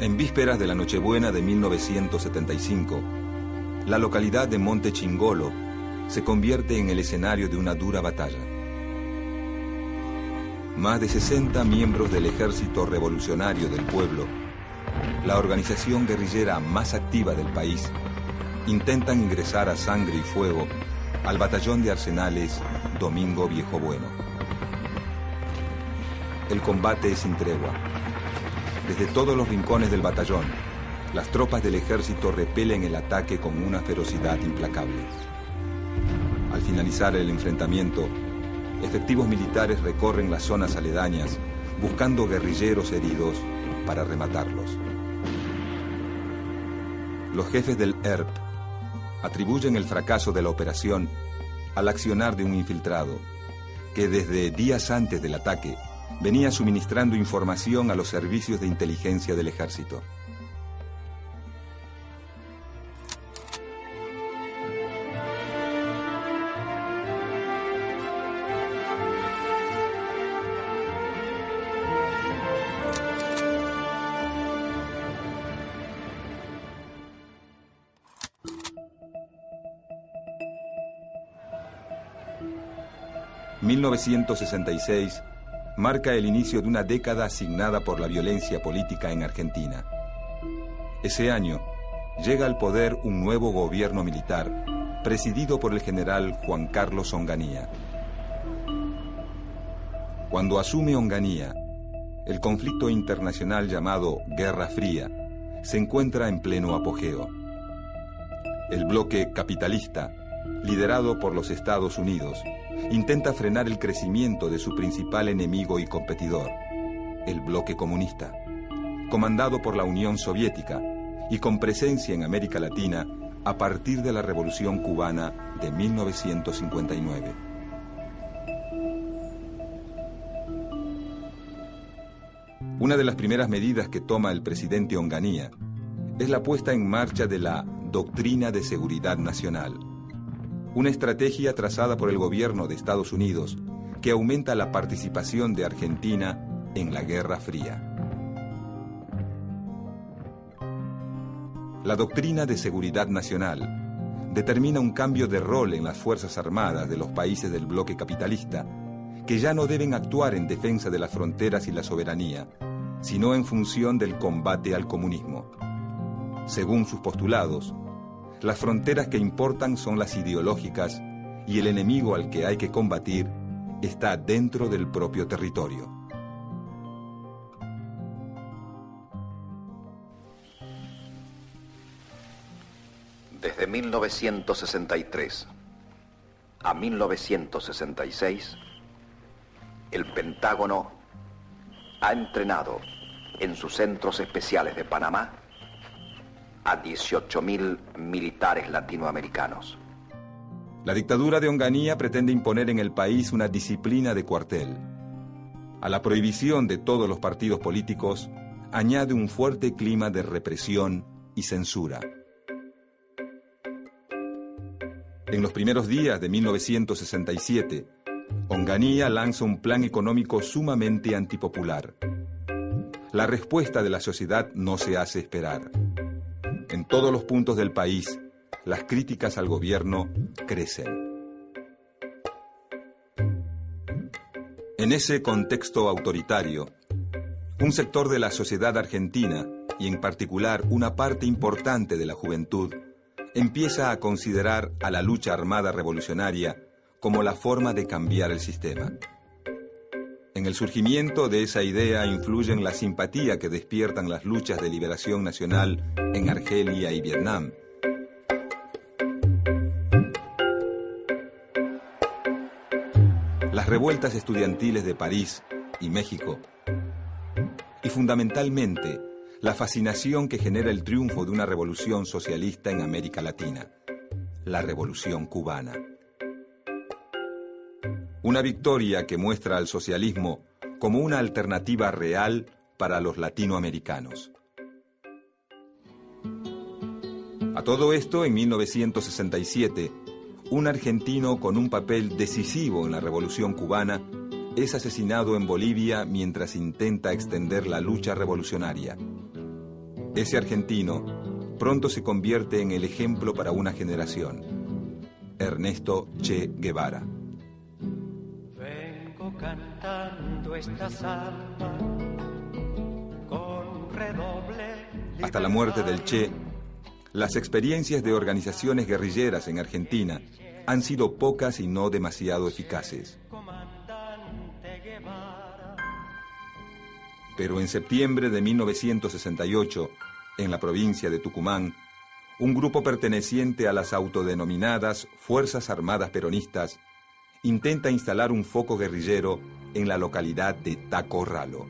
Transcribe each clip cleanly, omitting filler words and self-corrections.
En vísperas de la Nochebuena de 1975, la localidad de Monte Chingolo se convierte en el escenario de una dura batalla. Más de 60 miembros del Ejército Revolucionario del Pueblo, la organización guerrillera más activa del país, intentan ingresar a sangre y fuego al batallón de arsenales Domingo Viejo Bueno. El combate es sin tregua. Desde todos los rincones del batallón, las tropas del ejército repelen el ataque con una ferocidad implacable. Al finalizar el enfrentamiento, efectivos militares recorren las zonas aledañas buscando guerrilleros heridos para rematarlos. Los jefes del ERP atribuyen el fracaso de la operación al accionar de un infiltrado que desde días antes del ataque venía suministrando información a los servicios de inteligencia del ejército. ...1966... marca el inicio de una década asignada por la violencia política en Argentina. Ese año llega al poder un nuevo gobierno militar, presidido por el general Juan Carlos Onganía. Cuando asume Onganía, el conflicto internacional llamado Guerra Fría se encuentra en pleno apogeo. El bloque capitalista, liderado por los Estados Unidos, intenta frenar el crecimiento de su principal enemigo y competidor, el bloque comunista, comandado por la Unión Soviética y con presencia en América Latina a partir de la Revolución Cubana de 1959. Una de las primeras medidas que toma el presidente Onganía es la puesta en marcha de la Doctrina de Seguridad Nacional, una estrategia trazada por el gobierno de Estados Unidos que aumenta la participación de Argentina en la Guerra Fría. La Doctrina de Seguridad Nacional determina un cambio de rol en las Fuerzas Armadas de los países del bloque capitalista, que ya no deben actuar en defensa de las fronteras y la soberanía, sino en función del combate al comunismo. Según sus postulados, las fronteras que importan son las ideológicas y el enemigo al que hay que combatir está dentro del propio territorio. Desde 1963 a 1966, el Pentágono ha entrenado en sus centros especiales de Panamá a 18.000 militares latinoamericanos. La dictadura de Onganía pretende imponer en el país una disciplina de cuartel. A la prohibición de todos los partidos políticos añade un fuerte clima de represión y censura. En los primeros días de 1967, Onganía lanza un plan económico sumamente antipopular. La respuesta de la sociedad no se hace esperar. En todos los puntos del país, las críticas al gobierno crecen. En ese contexto autoritario, un sector de la sociedad argentina, y en particular una parte importante de la juventud, empieza a considerar a la lucha armada revolucionaria como la forma de cambiar el sistema. En el surgimiento de esa idea influyen la simpatía que despiertan las luchas de liberación nacional en Argelia y Vietnam. Las revueltas estudiantiles de París y México. Y fundamentalmente, la fascinación que genera el triunfo de una revolución socialista en América Latina, la Revolución Cubana. Una victoria que muestra al socialismo como una alternativa real para los latinoamericanos. A todo esto, en 1967, un argentino con un papel decisivo en la Revolución Cubana es asesinado en Bolivia mientras intenta extender la lucha revolucionaria. Ese argentino pronto se convierte en el ejemplo para una generación. Ernesto Che Guevara. Vengo cantando esta samba con redoble. Hasta la muerte del Che, las experiencias de organizaciones guerrilleras en Argentina han sido pocas y no demasiado eficaces. Pero en septiembre de 1968, en la provincia de Tucumán, un grupo perteneciente a las autodenominadas Fuerzas Armadas Peronistas intenta instalar un foco guerrillero en la localidad de Tacorralo.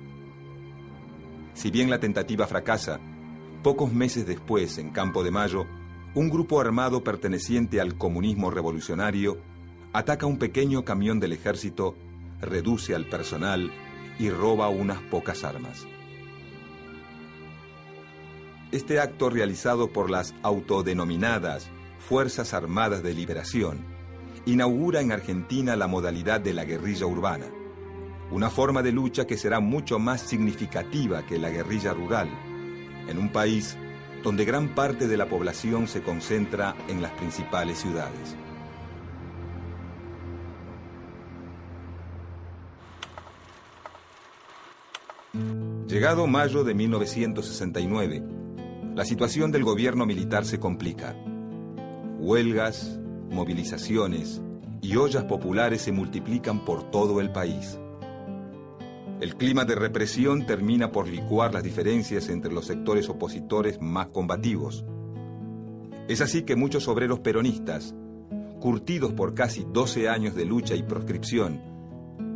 Si bien la tentativa fracasa, pocos meses después, en Campo de Mayo, un grupo armado perteneciente al comunismo revolucionario ataca un pequeño camión del ejército, reduce al personal y roba unas pocas armas. Este acto, realizado por las autodenominadas Fuerzas Armadas de Liberación, inaugura en Argentina la modalidad de la guerrilla urbana, una forma de lucha que será mucho más significativa que la guerrilla rural, en un país donde gran parte de la población se concentra en las principales ciudades. Llegado mayo de 1969, la situación del gobierno militar se complica. Huelgas, movilizaciones y ollas populares se multiplican por todo el país. El clima de represión termina por licuar las diferencias entre los sectores opositores más combativos. Es así que muchos obreros peronistas, curtidos por casi 12 años de lucha y proscripción,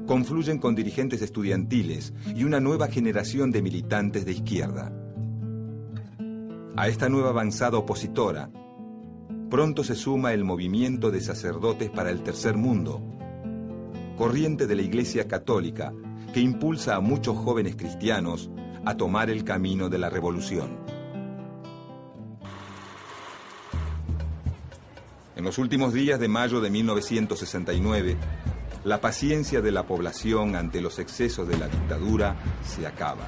confluyen con dirigentes estudiantiles y una nueva generación de militantes de izquierda. A esta nueva avanzada opositora, pronto se suma el movimiento de sacerdotes para el tercer mundo, corriente de la Iglesia Católica que impulsa a muchos jóvenes cristianos a tomar el camino de la revolución. En los últimos días de mayo de 1969, la paciencia de la población ante los excesos de la dictadura se acaba.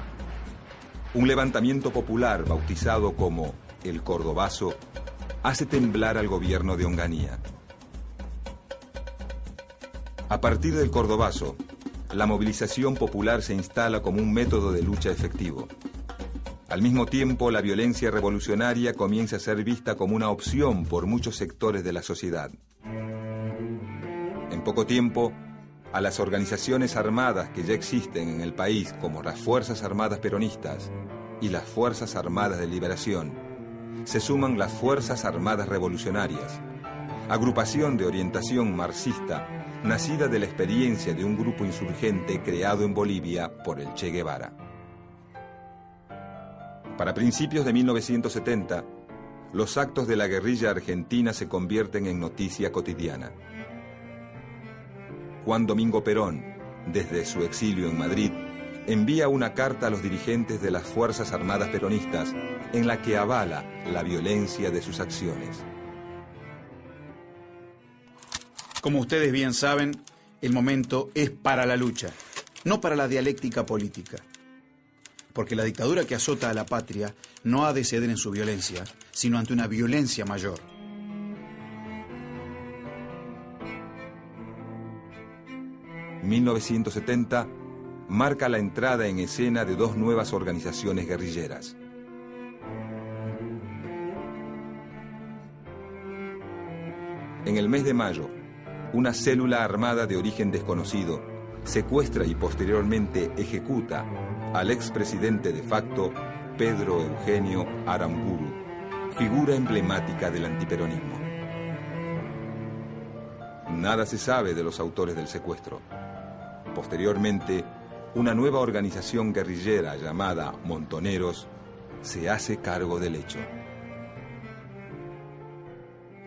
Un levantamiento popular bautizado como el Cordobazo hace temblar al gobierno de Onganía. A partir del Cordobazo, la movilización popular se instala como un método de lucha efectivo. Al mismo tiempo, la violencia revolucionaria comienza a ser vista como una opción por muchos sectores de la sociedad. En poco tiempo, a las organizaciones armadas que ya existen en el país, como las Fuerzas Armadas Peronistas y las Fuerzas Armadas de Liberación, se suman las Fuerzas Armadas Revolucionarias, agrupación de orientación marxista nacida de la experiencia de un grupo insurgente creado en Bolivia por el Che Guevara. Para principios de 1970, los actos de la guerrilla argentina se convierten en noticia cotidiana. Juan Domingo Perón, desde su exilio en Madrid, envía una carta a los dirigentes de las Fuerzas Armadas Peronistas en la que avala la violencia de sus acciones. Como ustedes bien saben, el momento es para la lucha, no para la dialéctica política. Porque la dictadura que azota a la patria no ha de ceder en su violencia, sino ante una violencia mayor. En 1970 marca la entrada en escena de dos nuevas organizaciones guerrilleras. En el mes de mayo, una célula armada de origen desconocido secuestra y posteriormente ejecuta al expresidente de facto Pedro Eugenio Aramburu, figura emblemática del antiperonismo. Nada se sabe de los autores del secuestro. Posteriormente, una nueva organización guerrillera llamada Montoneros se hace cargo del hecho.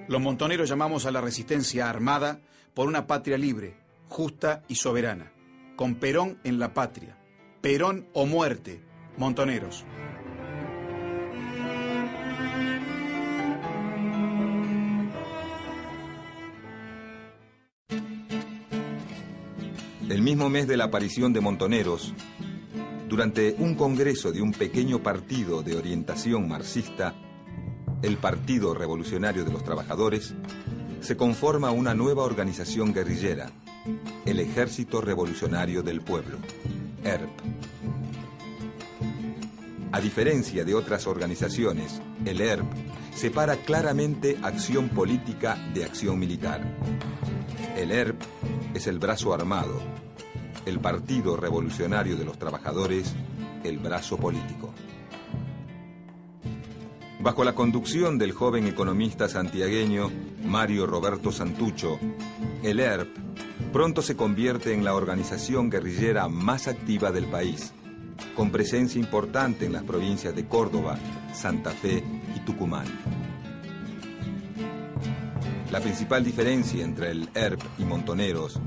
Los montoneros llamamos a la resistencia armada por una patria libre, justa y soberana, con Perón en la patria. Perón o muerte, montoneros. El mismo mes de la aparición de Montoneros, durante un congreso de un pequeño partido de orientación marxista, el Partido Revolucionario de los Trabajadores, se conforma una nueva organización guerrillera, el Ejército Revolucionario del Pueblo, ERP. A diferencia de otras organizaciones, el ERP separa claramente acción política de acción militar. El ERP es el brazo armado, el Partido Revolucionario de los Trabajadores, el brazo político. Bajo la conducción del joven economista santiagueño Mario Roberto Santucho, el ERP pronto se convierte en la organización guerrillera más activa del país, con presencia importante en las provincias de Córdoba, Santa Fe y Tucumán. La principal diferencia entre el ERP y Montoneros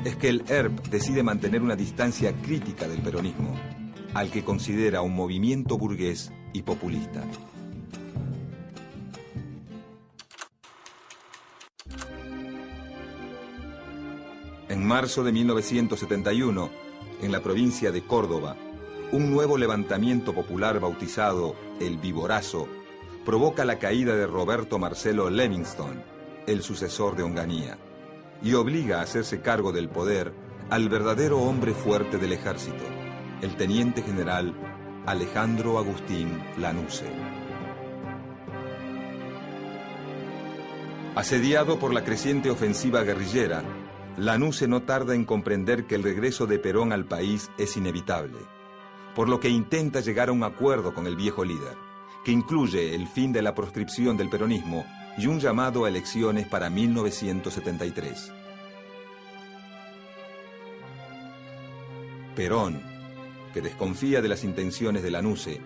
es que el ERP decide mantener una distancia crítica del peronismo, al que considera un movimiento burgués y populista. En marzo de 1971, en la provincia de Córdoba, un nuevo levantamiento popular bautizado el Viborazo provoca la caída de Roberto Marcelo Levingston, el sucesor de Onganía, y obliga a hacerse cargo del poder al verdadero hombre fuerte del ejército, el teniente general Alejandro Agustín Lanusse. Asediado por la creciente ofensiva guerrillera, Lanusse no tarda en comprender que el regreso de Perón al país es inevitable, por lo que intenta llegar a un acuerdo con el viejo líder, que incluye el fin de la proscripción del peronismo y un llamado a elecciones para 1973. Perón, que desconfía de las intenciones de Lanusse,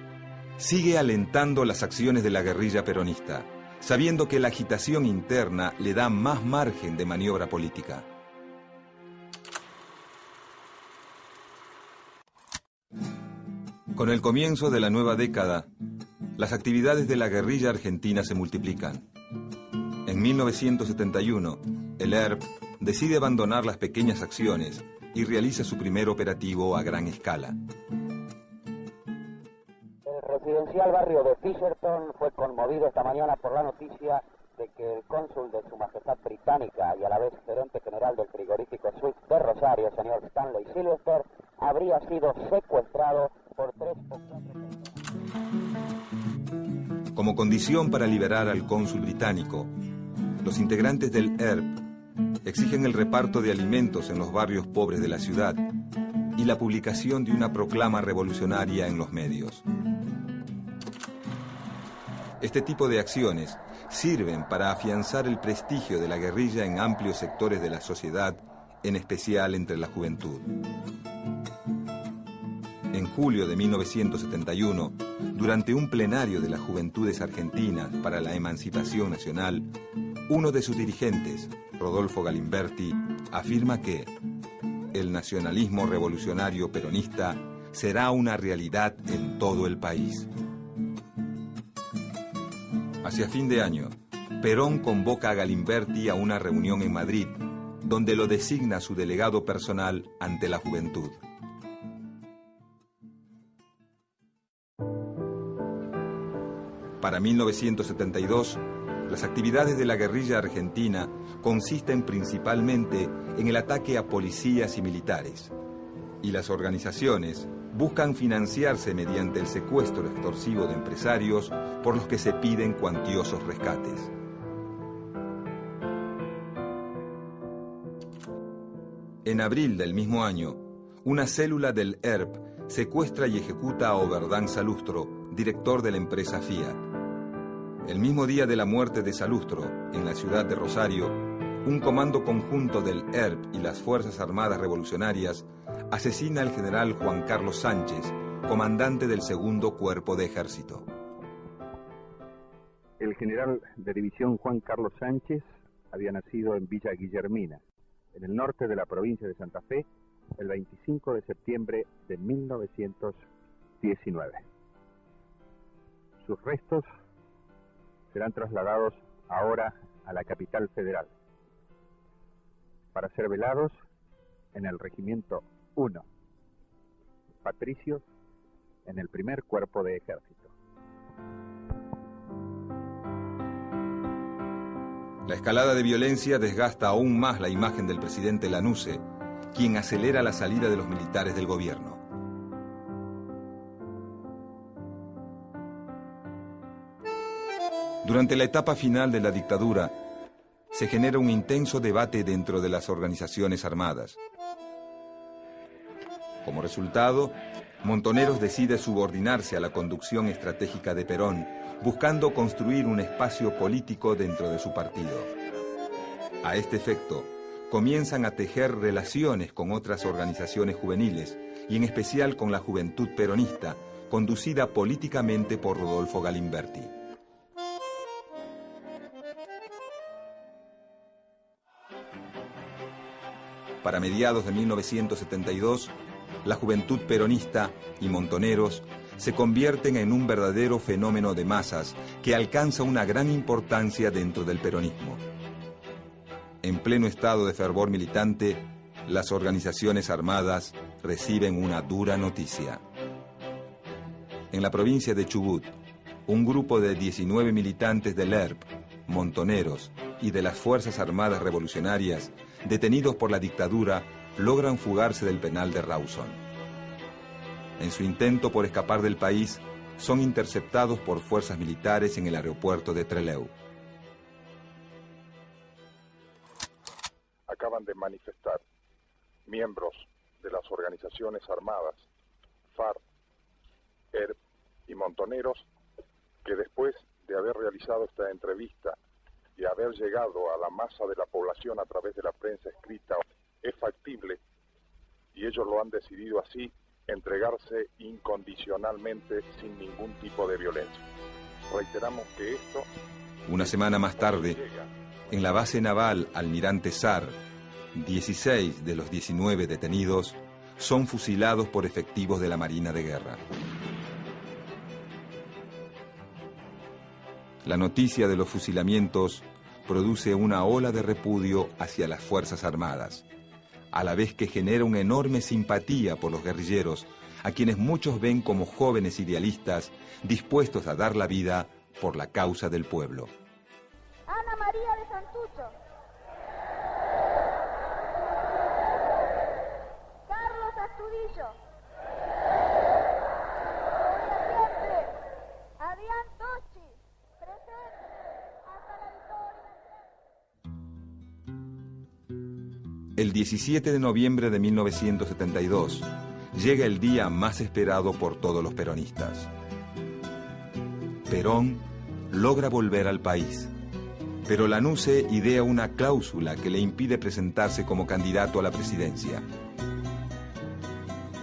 sigue alentando las acciones de la guerrilla peronista, sabiendo que la agitación interna le da más margen de maniobra política. Con el comienzo de la nueva década, las actividades de la guerrilla argentina se multiplican. En 1971, el ERP decide abandonar las pequeñas acciones y realiza su primer operativo a gran escala. El residencial barrio de Fisherton fue conmovido esta mañana por la noticia de que el cónsul de Su Majestad Británica y a la vez gerente general del frigorífico Swift de Rosario, señor Stanley Sylvester, habría sido secuestrado por 3 o 4 personas. Como condición para liberar al cónsul británico, los integrantes del ERP exigen el reparto de alimentos en los barrios pobres de la ciudad y la publicación de una proclama revolucionaria en los medios. Este tipo de acciones sirven para afianzar el prestigio de la guerrilla en amplios sectores de la sociedad, en especial entre la juventud. En julio de 1971, durante un plenario de las Juventudes Argentinas para la Emancipación Nacional, uno de sus dirigentes, Rodolfo Galimberti, afirma que el nacionalismo revolucionario peronista será una realidad en todo el país. Hacia fin de año, Perón convoca a Galimberti a una reunión en Madrid, donde lo designa su delegado personal ante la juventud. Para 1972, las actividades de la guerrilla argentina consisten principalmente en el ataque a policías y militares, y las organizaciones buscan financiarse mediante el secuestro extorsivo de empresarios por los que se piden cuantiosos rescates. En abril del mismo año, una célula del ERP secuestra y ejecuta a Oberdán Salustro, director de la empresa Fiat. El mismo día de la muerte de Salustro, en la ciudad de Rosario, un comando conjunto del ERP y las Fuerzas Armadas Revolucionarias asesina al general Juan Carlos Sánchez, comandante del Segundo Cuerpo de Ejército. El general de división Juan Carlos Sánchez había nacido en Villa Guillermina, en el norte de la provincia de Santa Fe, el 25 de septiembre de 1919. Sus restos serán trasladados ahora a la capital federal para ser velados en el Regimiento 1, Patricios en el primer cuerpo de ejército. La escalada de violencia desgasta aún más la imagen del presidente Lanusse, quien acelera la salida de los militares del gobierno. Durante la etapa final de la dictadura, se genera un intenso debate dentro de las organizaciones armadas. Como resultado, Montoneros decide subordinarse a la conducción estratégica de Perón, buscando construir un espacio político dentro de su partido. A este efecto, comienzan a tejer relaciones con otras organizaciones juveniles, y en especial con la Juventud Peronista, conducida políticamente por Rodolfo Galimberti. Para mediados de 1972, la Juventud Peronista y Montoneros se convierten en un verdadero fenómeno de masas que alcanza una gran importancia dentro del peronismo. En pleno estado de fervor militante, las organizaciones armadas reciben una dura noticia. En la provincia de Chubut, un grupo de 19 militantes del ERP, Montoneros y de las Fuerzas Armadas Revolucionarias, detenidos por la dictadura, logran fugarse del penal de Rawson. En su intento por escapar del país, son interceptados por fuerzas militares en el aeropuerto de Trelew. Acaban de manifestar miembros de las organizaciones armadas, FARC, ERP y Montoneros, que después de haber realizado esta entrevista y haber llegado a la masa de la población a través de la prensa escrita, es factible, y ellos lo han decidido así, entregarse incondicionalmente sin ningún tipo de violencia. Reiteramos que esto... Una semana más tarde, en la base naval Almirante Sar, 16 de los 19 detenidos son fusilados por efectivos de la Marina de Guerra. La noticia de los fusilamientos produce una ola de repudio hacia las Fuerzas Armadas, a la vez que genera una enorme simpatía por los guerrilleros, a quienes muchos ven como jóvenes idealistas dispuestos a dar la vida por la causa del pueblo. Ana María de Santucho. Carlos Astudillo. Adrián Toschi. Presente. Hasta la victoria. El 17 de noviembre de 1972 llega el día más esperado por todos los peronistas. Perón logra volver al país, pero Lanusse idea una cláusula que le impide presentarse como candidato a la presidencia.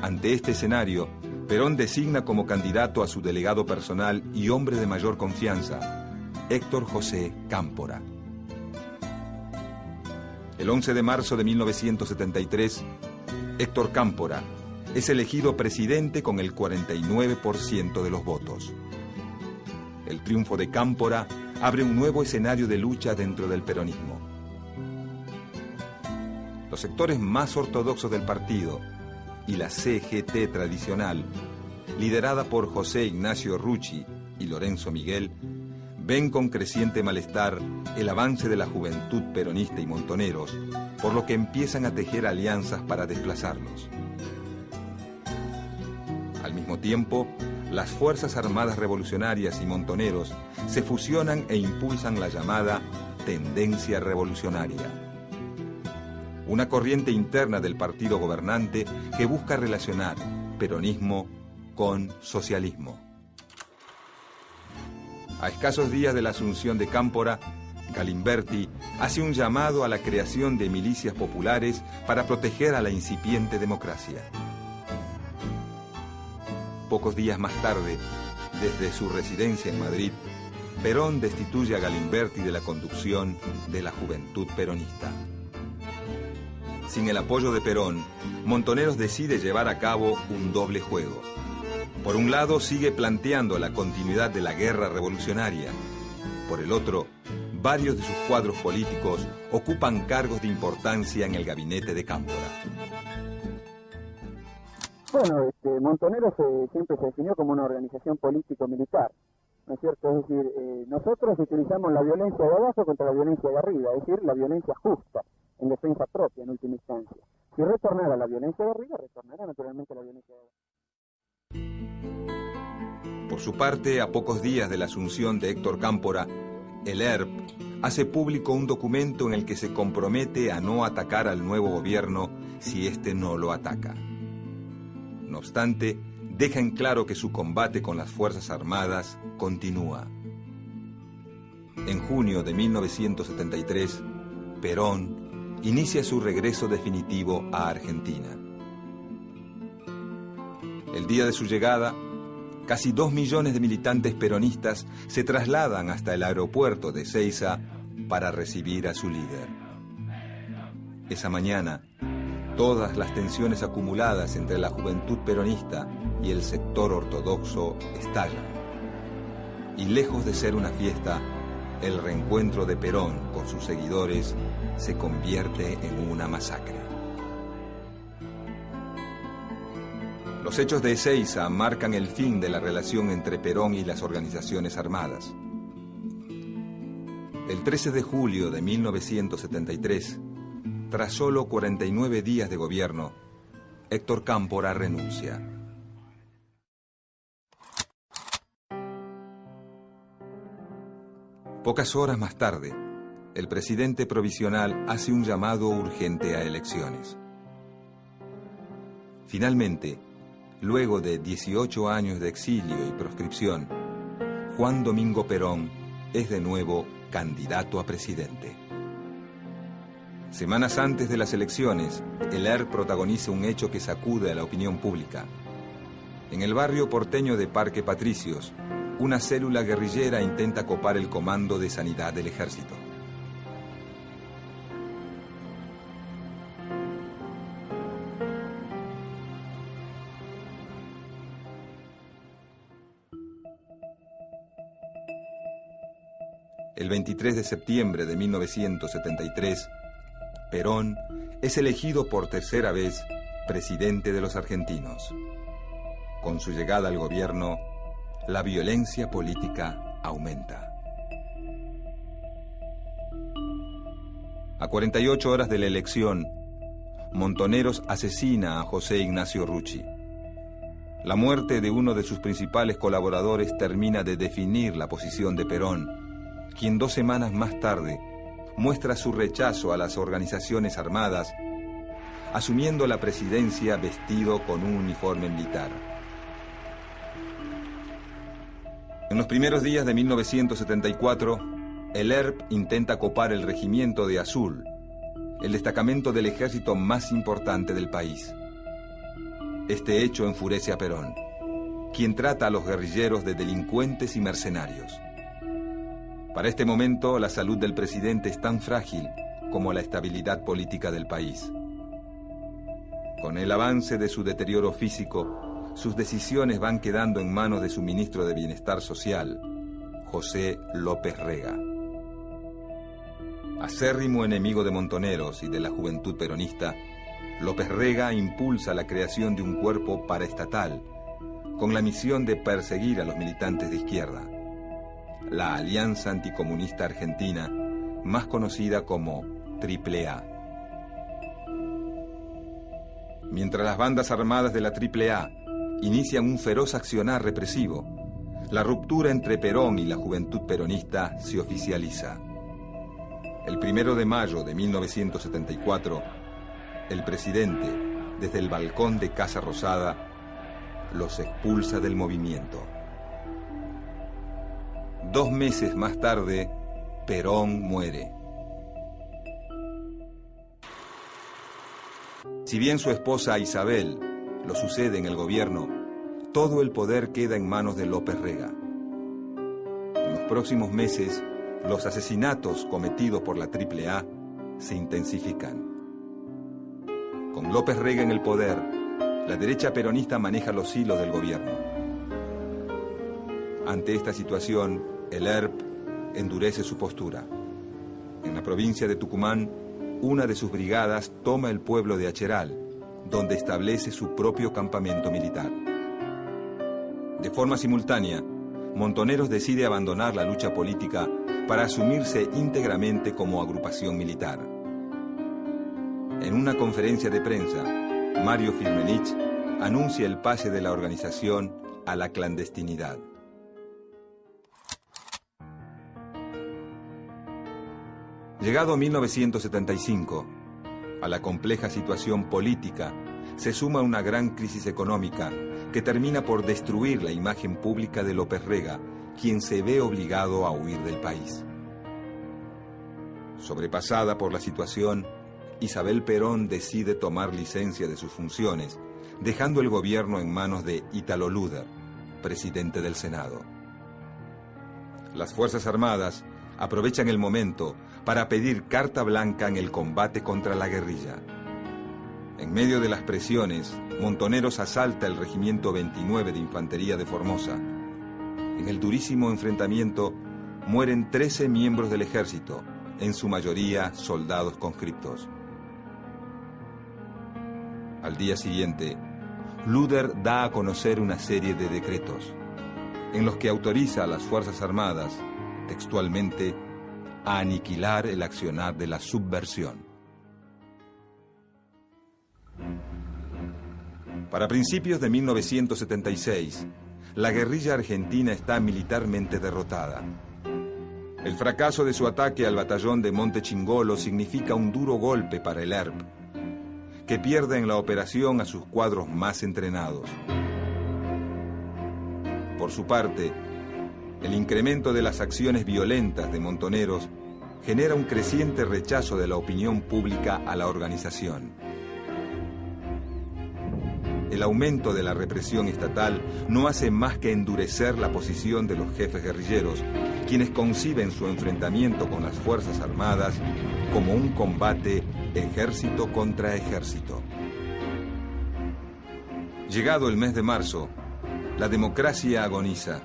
Ante este escenario, Perón designa como candidato a su delegado personal y hombre de mayor confianza, Héctor José Cámpora. El 11 de marzo de 1973, Héctor Cámpora es elegido presidente con el 49% de los votos. El triunfo de Cámpora abre un nuevo escenario de lucha dentro del peronismo. Los sectores más ortodoxos del partido y la CGT tradicional, liderada por José Ignacio Rucci y Lorenzo Miguel, ven con creciente malestar el avance de la Juventud Peronista y Montoneros, por lo que empiezan a tejer alianzas para desplazarlos. Al mismo tiempo, las Fuerzas Armadas Revolucionarias y Montoneros se fusionan e impulsan la llamada tendencia revolucionaria, una corriente interna del partido gobernante que busca relacionar peronismo con socialismo. A escasos días de la asunción de Cámpora, Galimberti hace un llamado a la creación de milicias populares para proteger a la incipiente democracia. Pocos días más tarde, desde su residencia en Madrid, Perón destituye a Galimberti de la conducción de la Juventud Peronista. Sin el apoyo de Perón, Montoneros decide llevar a cabo un doble juego. Por un lado, sigue planteando la continuidad de la guerra revolucionaria. Por el otro, varios de sus cuadros políticos ocupan cargos de importancia en el gabinete de Cámpora. Bueno, Montoneros siempre se definió como una organización político-militar, ¿no es cierto? Es decir, nosotros utilizamos la violencia de abajo contra la violencia de arriba, es decir, la violencia justa, en defensa propia, en última instancia. Si retornara la violencia de arriba, retornará naturalmente la violencia de abajo. Por su parte, a pocos días de la asunción de Héctor Cámpora, el ERP hace público un documento en el que se compromete a no atacar al nuevo gobierno si éste no lo ataca. No obstante, deja en claro que su combate con las Fuerzas Armadas continúa. En junio de 1973, Perón inicia su regreso definitivo a Argentina. El día de su llegada, casi 2 millones de militantes peronistas se trasladan hasta el aeropuerto de Ezeiza para recibir a su líder. Esa mañana, todas las tensiones acumuladas entre la juventud peronista y el sector ortodoxo estallan. Y lejos de ser una fiesta, el reencuentro de Perón con sus seguidores se convierte en una masacre. Los hechos de Ezeiza marcan el fin de la relación entre Perón y las organizaciones armadas. El 13 de julio de 1973, tras solo 49 días de gobierno, Héctor Cámpora renuncia. Pocas horas más tarde, el presidente provisional hace un llamado urgente a elecciones. Finalmente, luego de 18 años de exilio y proscripción, Juan Domingo Perón es de nuevo candidato a presidente. Semanas antes de las elecciones, el ERP protagoniza un hecho que sacude a la opinión pública. En el barrio porteño de Parque Patricios, una célula guerrillera intenta copar el comando de sanidad del ejército. El 23 de septiembre de 1973, Perón es elegido por tercera vez presidente de los argentinos. Con su llegada al gobierno, la violencia política aumenta. A 48 horas de la elección, Montoneros asesina a José Ignacio Rucci. La muerte de uno de sus principales colaboradores termina de definir la posición de Perón, quien 2 semanas más tarde muestra su rechazo a las organizaciones armadas, asumiendo la presidencia vestido con un uniforme militar. En los primeros días de 1974, el ERP intenta copar el regimiento de Azul, el destacamento del ejército más importante del país. Este hecho enfurece a Perón, quien trata a los guerrilleros de delincuentes y mercenarios. Para este momento, la salud del presidente es tan frágil como la estabilidad política del país. Con el avance de su deterioro físico, sus decisiones van quedando en manos de su ministro de Bienestar Social, José López Rega. Acérrimo enemigo de Montoneros y de la juventud peronista, López Rega impulsa la creación de un cuerpo paraestatal con la misión de perseguir a los militantes de izquierda, la Alianza Anticomunista Argentina, más conocida como AAA. Mientras las bandas armadas de la AAA inician un feroz accionar represivo, la ruptura entre Perón y la juventud peronista se oficializa. El 1 de mayo de 1974, el presidente, desde el balcón de Casa Rosada, los expulsa del movimiento. 2 meses más tarde, Perón muere. Si bien su esposa Isabel lo sucede en el gobierno, todo el poder queda en manos de López Rega. En los próximos meses, los asesinatos cometidos por la AAA se intensifican. Con López Rega en el poder, la derecha peronista maneja los hilos del gobierno. Ante esta situación, el ERP endurece su postura. En la provincia de Tucumán, una de sus brigadas toma el pueblo de Acheral donde establece su propio campamento militar. De forma simultánea, Montoneros decide abandonar la lucha política para asumirse íntegramente como agrupación militar. En una conferencia de prensa, Mario Firmenich anuncia el pase de la organización a la clandestinidad. Llegado 1975, a la compleja situación política se suma una gran crisis económica que termina por destruir la imagen pública de López Rega, quien se ve obligado a huir del país. Sobrepasada por la situación, Isabel Perón decide tomar licencia de sus funciones, dejando el gobierno en manos de Ítalo Luder, presidente del Senado. Las Fuerzas Armadas aprovechan el momento para pedir carta blanca en el combate contra la guerrilla. En medio de las presiones, Montoneros asalta el Regimiento 29 de Infantería de Formosa. En el durísimo enfrentamiento mueren 13 miembros del ejército, en su mayoría soldados conscriptos. Al día siguiente, Luder da a conocer una serie de decretos, en los que autoriza a las Fuerzas Armadas, textualmente, a aniquilar el accionar de la subversión. Para principios de 1976, la guerrilla argentina está militarmente derrotada. El fracaso de su ataque al batallón de Monte Chingolo significa un duro golpe para el ERP, que pierde en la operación a sus cuadros más entrenados. Por su parte, el incremento de las acciones violentas de Montoneros genera un creciente rechazo de la opinión pública a la organización. El aumento de la represión estatal no hace más que endurecer la posición de los jefes guerrilleros, quienes conciben su enfrentamiento con las Fuerzas Armadas como un combate ejército contra ejército. Llegado el mes de marzo, la democracia agoniza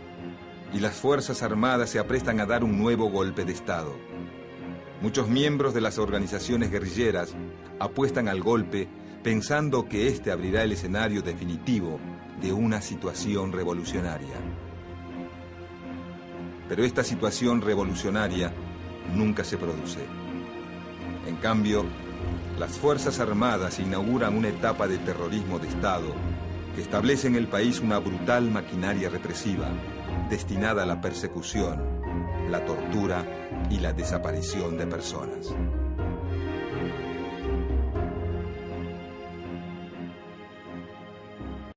y las Fuerzas Armadas se aprestan a dar un nuevo golpe de Estado. Muchos miembros de las organizaciones guerrilleras apuestan al golpe pensando que este abrirá el escenario definitivo de una situación revolucionaria. Pero esta situación revolucionaria nunca se produce. En cambio, las Fuerzas Armadas inauguran una etapa de terrorismo de Estado que establece en el país una brutal maquinaria represiva destinada a la persecución, la tortura y la desaparición de personas.